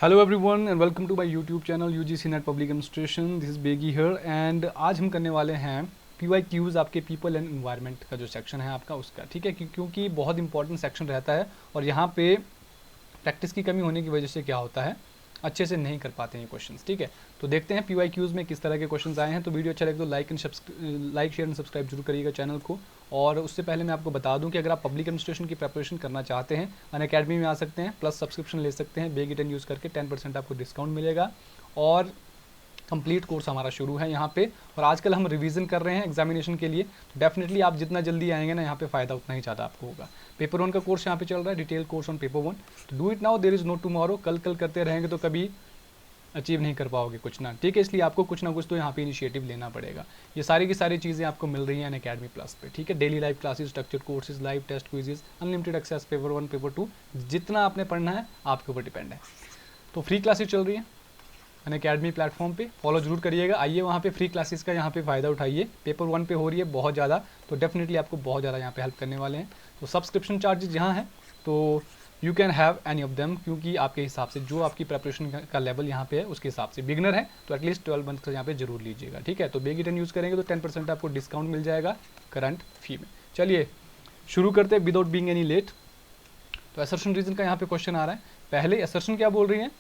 Hello everyone and welcome to my YouTube channel UGC NET public administration. This is Begi here and आज हम करने वाले हैं PYQs आपके पीपल एंड एनवायरनमेंट का जो सेक्शन है आपका उसका, ठीक है, क्योंकि बहुत इंपॉर्टेंट सेक्शन रहता है और यहाँ पे प्रैक्टिस की कमी होने की वजह से क्या होता है, अच्छे से नहीं कर पाते हैं ये क्वेश्चंस। ठीक है, तो देखते हैं पीवाईक्यूज में किस तरह के क्वेश्चंस आए हैं। तो वीडियो अच्छा लगे तो लाइक शेयर एंड सब्सक्राइब जरूर करिएगा चैनल को। और उससे पहले मैं आपको बता दूं कि अगर आप पब्लिक एडमिनिस्ट्रेशन की प्रिपरेशन करना चाहते हैं अनअकैडमी में आ सकते हैं, प्लस सब्सक्रिप्शन ले सकते हैं। बेगी 10 यूज़ करके 10% आपको डिस्काउंट मिलेगा और कंप्लीट कोर्स हमारा शुरू है यहाँ पे। और आजकल हम रिवीजन कर रहे हैं एग्जामिनेशन के लिए, तो डेफिनेटली आप जितना जल्दी आएंगे ना यहाँ पे फ़ायदा उतना ही ज़्यादा आपको होगा। पेपर 1 का कोर्स यहाँ पे चल रहा है, डिटेल कोर्स ऑन पेपर 1। तो do it now, there is no tomorrow. कल करते रहेंगे तो कभी अचीव नहीं कर पाओगे कुछ ना, ठीक है। इसलिए आपको कुछ ना कुछ तो यहाँ पे इनिशिएटिव लेना पड़ेगा। ये सारी की सारी चीज़ें आपको मिल रही हैं अनअकैडमी प्लस पे, ठीक है। Daily live classes, structured courses, live test, quizzes, unlimited access, paper 1 paper 2, जितना आपने पढ़ना है आपके ऊपर डिपेंड है। तो फ्री क्लासेस चल रही है अनअकैडमी प्लेटफॉर्म पे, फॉलो जरूर करिएगा। आइए वहाँ पे फ्री क्लासेस का यहाँ पे फ़ायदा उठाइए। पेपर 1 पे हो रही है बहुत ज़्यादा, तो डेफिनेटली आपको बहुत ज़्यादा यहाँ पे हेल्प करने वाले हैं। तो सब्सक्रिप्शन चार्जेस यहाँ है, तो you can have any of them, क्योंकि आपके हिसाब से जो आपकी प्रिपरेशन का लेवल यहाँ पे है उसके हिसाब से बिगनर है तो एटलीस्ट 12 मंथ का यहाँ पे जरूर लीजिएगा, ठीक है। तो बेगी 10 यूज़ करेंगे तो 10% आपको डिस्काउंट मिल जाएगा करंट फी में। चलिए शुरू करते हैं विदाउट बीइंग एनी लेट। तो असर्शन रीजन का यहाँ पे क्वेश्चन आ रहा है। पहले असर्शन क्या बोल रही है,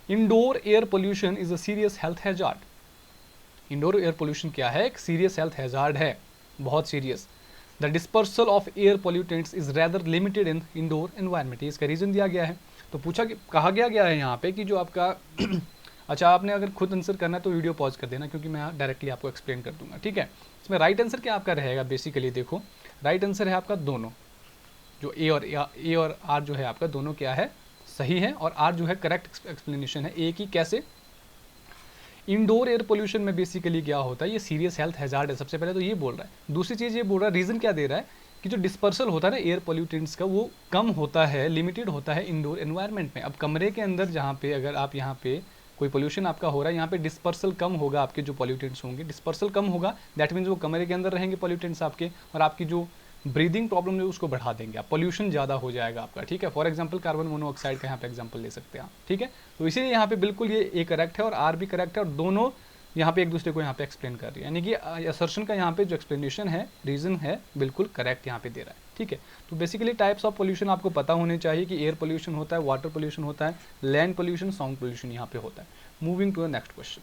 indoor air pollution is a serious health hazard. Indoor air pollution क्या है, एक सीरियस हेल्थ हैजार्ड है, बहुत serious. The dispersal of air pollutants is rather limited in indoor environment, इसका रीजन दिया गया है। तो कहा गया है यहाँ पे कि जो आपका अच्छा, आपने अगर खुद आंसर करना है तो वीडियो पॉज कर देना, क्योंकि मैं डायरेक्टली आपको एक्सप्लेन कर दूंगा, ठीक है। इसमें राइट आंसर क्या आपका रहेगा, बेसिकली देखो राइट आंसर है आपका दोनों, जो ए और आर जो है आपका दोनों क्या है, सही है। और आर जो है करेक्ट एक्सप्लेनेशन है। ए की कैसे, इंडोर एयर पोल्यूशन में बेसिकली क्या होता है, ये सीरियस हेल्थ हैजार्ड है, सबसे पहले तो ये बोल रहा है। दूसरी चीज़ ये बोल रहा है, रीज़न क्या दे रहा है कि जो डिस्पर्सल होता है ना एयर पोल्यूटेंट्स का, वो कम होता है, लिमिटेड होता है इंडोर एनवायरनमेंट में। अब कमरे के अंदर जहाँ पे अगर आप यहाँ पे कोई पोल्यूशन आपका हो रहा है, यहाँ पे डिस्पर्सल कम होगा, आपके जो पोल्यूटेंट्स होंगे डिस्पर्सल कम होगा, दैट मीन्स वो कमरे के अंदर रहेंगे पोल्यूटेंट्स आपके, और आपकी जो ब्रीदिंग प्रॉब्लम जो उसको बढ़ा देंगे, आप पोल्यूशन ज़्यादा हो जाएगा आपका, ठीक है। फॉर एग्जांपल कार्बन मोनोऑक्साइड का यहाँ पे एग्जांपल ले सकते हैं आप, ठीक है। तो इसीलिए यहाँ पे बिल्कुल ये ए करेक्ट है और आर भी करेक्ट है, और दोनों यहाँ पे एक दूसरे को यहाँ पे एक्सप्लेन कर रही है, यानी कि असर्शन का यहाँ पे जो एक्सप्लेनेशन है, रीजन है, बिल्कुल करेक्ट यहाँ पे दे रहा है, ठीक है। तो बेसिकली टाइप्स ऑफ पोल्यूशन आपको पता होने चाहिए कि एयर पोल्यूशन होता है, वाटर पोल्यूशन होता है, लैंड पोल्यूशन, साउंड पोल्यूशन यहाँ पे होता है। Moving to the next question,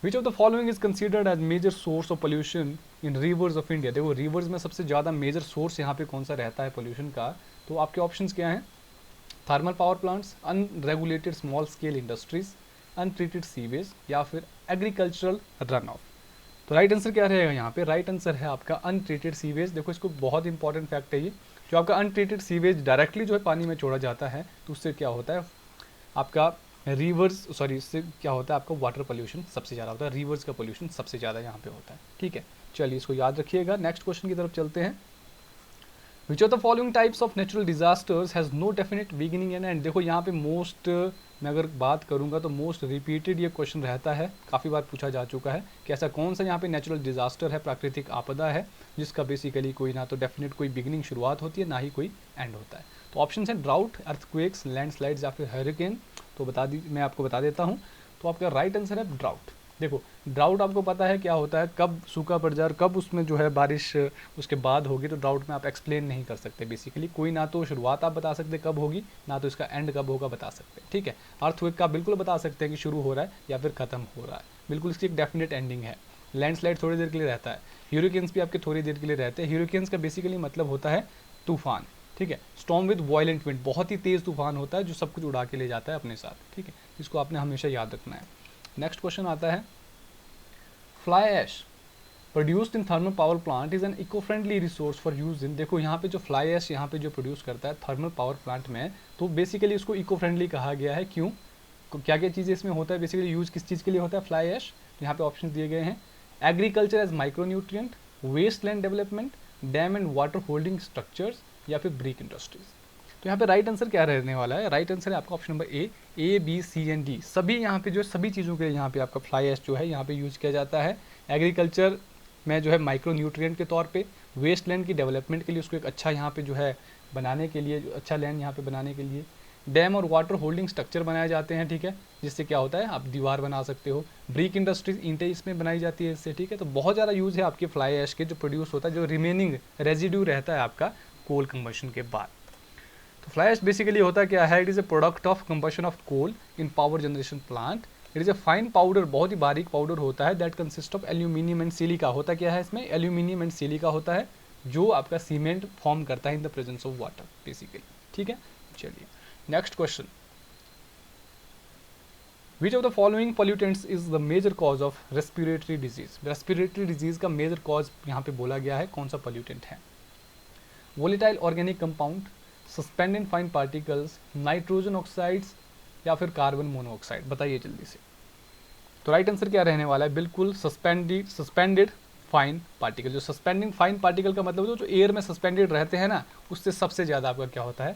which of the following is considered as major source of pollution in rivers of India. देखो रिवर्स में सबसे ज़्यादा मेजर सोर्स यहाँ पे कौन सा रहता है पोल्यूशन का, तो आपके ऑप्शंस क्या हैं, thermal power plants, unregulated small scale industries, untreated sewage, या फिर एग्रीकल्चरल रन ऑफ। तो राइट आंसर क्या रहेगा यहाँ पे, राइट आंसर है आपका अनट्रीटेड सीवेज। देखो इसको बहुत इंपॉर्टेंट फैक्ट है ये, जो आपका अनट्रीटेड सीवेज डायरेक्टली जो है पानी में छोड़ा जाता है, तो उससे क्या होता है आपका इससे क्या होता है आपका वाटर पोल्यूशन सबसे ज़्यादा होता है, रिवर्स का पोल्यूशन सबसे ज़्यादा यहाँ पे होता है, ठीक है। चलिए इसको याद रखिएगा। नेक्स्ट क्वेश्चन की तरफ चलते हैं। Which of the following types of natural disasters has no definite beginning and end. देखो यहाँ पे मोस्ट, मैं अगर बात करूँगा तो मोस्ट रिपीटेड ये क्वेश्चन रहता है, काफ़ी बार पूछा जा चुका है कि ऐसा कौन सा यहाँ पे नेचुरल डिजास्टर है, प्राकृतिक आपदा है, जिसका बेसिकली कोई ना तो डेफिनेट कोई बिगिनिंग शुरुआत होती है, ना ही कोई एंड होता है। तो ऑप्शन है ड्राउट, अर्थक्वेक्स, लैंडस्लाइड्स या फिर हरिकेन। तो मैं आपको बता देता हूँ। तो आपका राइट आंसर है ड्राउट। देखो ड्राउट आपको पता है क्या होता है, कब सूखा पड़ जाए और कब उसमें जो है बारिश उसके बाद होगी, तो ड्राउट में आप एक्सप्लेन नहीं कर सकते बेसिकली, कोई ना तो शुरुआत आप बता सकते कब होगी, ना तो इसका एंड कब होगा बता सकते, ठीक है। अर्थक्वेक का बिल्कुल बता सकते हैं कि शुरू हो रहा है या फिर खत्म हो रहा है, बिल्कुल इसकी एक डेफिनेट एंडिंग है। लैंडस्लाइड थोड़ी देर के लिए रहता है, ह्यूरिकेन्स भी आपके थोड़ी देर के लिए रहते हैं। ह्यूरिकेन्स का बेसिकली मतलब होता है तूफान, ठीक है। स्टॉर्म विद वॉयलेंट विंड, बहुत ही तेज़ तूफान होता है जो सब कुछ उड़ा के ले जाता है अपने साथ, ठीक है। इसको आपने हमेशा याद रखना है। नेक्स्ट क्वेश्चन आता है, fly ash produced in thermal power plant is an eco friendly resource for use in. देखो यहाँ पे जो फ्लाई ऐश यहाँ पे जो प्रोड्यूस करता है थर्मल पावर प्लांट में, तो बेसिकली इसको इको फ्रेंडली कहा गया है। क्यों, क्या क्या चीज़ें इसमें होता है, बेसिकली यूज किस चीज़ के लिए होता है फ्लाई ऐश। यहाँ पे ऑप्शन दिए गए हैं, agriculture as micronutrient, waste land development, dam and water holding structures, या फिर ब्रिक इंडस्ट्रीज। तो यहाँ पे राइट आंसर क्या रहने वाला है, राइट आंसर है आपका option number A B C and D. सभी यहाँ पे जो सभी चीज़ों के लिए यहाँ पे आपका फ्लाई ऐश जो है यहाँ पे यूज किया जाता है। एग्रीकल्चर में जो है माइक्रो न्यूट्रिएंट के तौर पे, वेस्ट लैंड की डेवलपमेंट के लिए उसको एक अच्छा यहाँ पे जो है बनाने के लिए, जो अच्छा लैंड यहाँ पे बनाने के लिए, डैम और वाटर होल्डिंग स्ट्रक्चर बनाए जाते हैं, ठीक है, जिससे क्या होता है आप दीवार बना सकते हो। ब्रिक इंडस्ट्रीज ईंटें इसमें बनाई जाती है इससे, ठीक है। तो बहुत ज़्यादा यूज़ है आपके फ्लाई ऐश के, जो प्रोड्यूस होता है, जो रिमेनिंग रेजिड्यू रहता है आपका कोल कंबशन के बाद। तो फ्लाई ऐश बेसिकली होता क्या है, it is a product of combustion of coal in power generation plant. It is a fine powder, बहुत ही बारीक पाउडर होता है, that consist of aluminium and silica. होता क्या है इसमें, एल्यूमिनियम एंड सिलिका होता है, जो आपका सीमेंट फॉर्म करता है in the presence of water basically, ठीक है। चलिए next question, which of the following pollutants is the major cause of respiratory disease. Respiratory disease का मेजर कॉज यहाँ पे बोला गया है, कौन सा पोल्यूटेंट है। Volatile organic compound, suspended fine particles, nitrogen oxides या फिर कार्बन मोनोऑक्साइड, बताइए जल्दी से। तो राइट आंसर क्या रहने वाला है, बिल्कुल सस्पेंडेड फाइन पार्टिकल। जो सस्पेंडिंग फाइन पार्टिकल का मतलब जो एयर में सस्पेंडेड रहते हैं ना, उससे सबसे ज़्यादा आपका क्या होता है,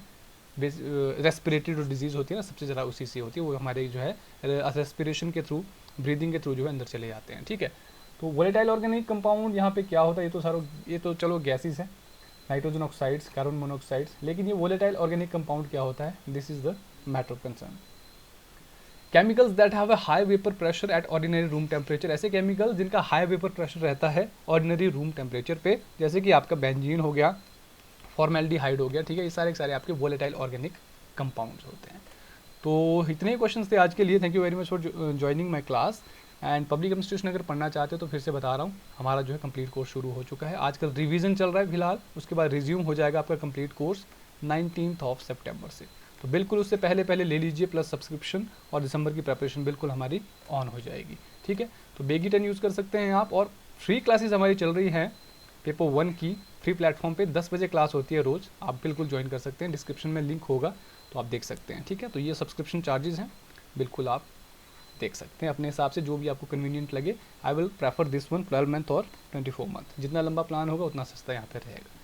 रेस्पिरेटरी जो डिजीज़ होती है ना, सबसे ज़्यादा उसी से होती है। वो हमारे जो है रेस्पिरेशन के थ्रू, ब्रीदिंग के थ्रू जो है अंदर चले जाते हैं, ठीक है। तो वोलेटाइल ऑर्गेनिक कंपाउंड यहाँ पे क्या होता है, ये तो चलो गैसेस है, नाइट्रोजन ऑक्साइड्स, कार्बन मोनोऑक्साइड्स, लेकिन ये वोलेटाइल ऑर्गेनिक कंपाउंड क्या होता है, this is the matter of concern. Chemicals that have a high vapour pressure at ordinary room temperature, ऐसे केमिकल्स जिनका हाई वेपर प्रेशर रहता है ऑर्डिनरी रूम टेम्परेचर पे, जैसे कि आपका बेंजीन हो गया, फॉर्मेल्डिहाइड हो गया, ठीक है, ये सारे आपके वोलेटाइल ऑर्गेनिक कंपाउंड्स होते हैं। तो इतने ही क्वेश्चंस थे आज के लिए। Thank you very much for joining my class. And public administration अगर पढ़ना चाहते हो तो फिर से बता रहा हूँ, हमारा जो है कंप्लीट कोर्स शुरू हो चुका है। आजकल रिवीजन चल रहा है फिलहाल, उसके बाद रिज्यूम हो जाएगा आपका कंप्लीट कोर्स 19 सितंबर से। तो बिल्कुल उससे पहले ले लीजिए, प्लस सब्सक्रिप्शन, और दिसंबर की प्रिपरेशन बिल्कुल हमारी ऑन हो जाएगी, ठीक है। तो बेगी 10 यूज़ कर सकते हैं आप, और फ्री क्लासेस हमारी चल रही हैं पेपर 1 की फ्री प्लेटफॉर्म पे 10 बजे क्लास होती है रोज़, आप बिल्कुल ज्वाइन कर सकते हैं, डिस्क्रिप्शन में लिंक होगा तो आप देख सकते हैं, ठीक है। तो ये सब्सक्रिप्शन चार्जेस हैं, बिल्कुल आप देख सकते हैं अपने हिसाब से, जो भी आपको कन्वीनियंट लगे। I will prefer this one 12 month और 24 मंथ, जितना लंबा प्लान होगा उतना सस्ता यहाँ पर रहेगा।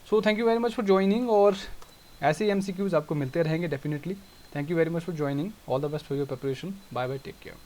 So thank you very much for joining, और ऐसे ही MCQs आपको मिलते रहेंगे definitely. Thank you very much for joining, all the best for your preparation, bye bye, take care.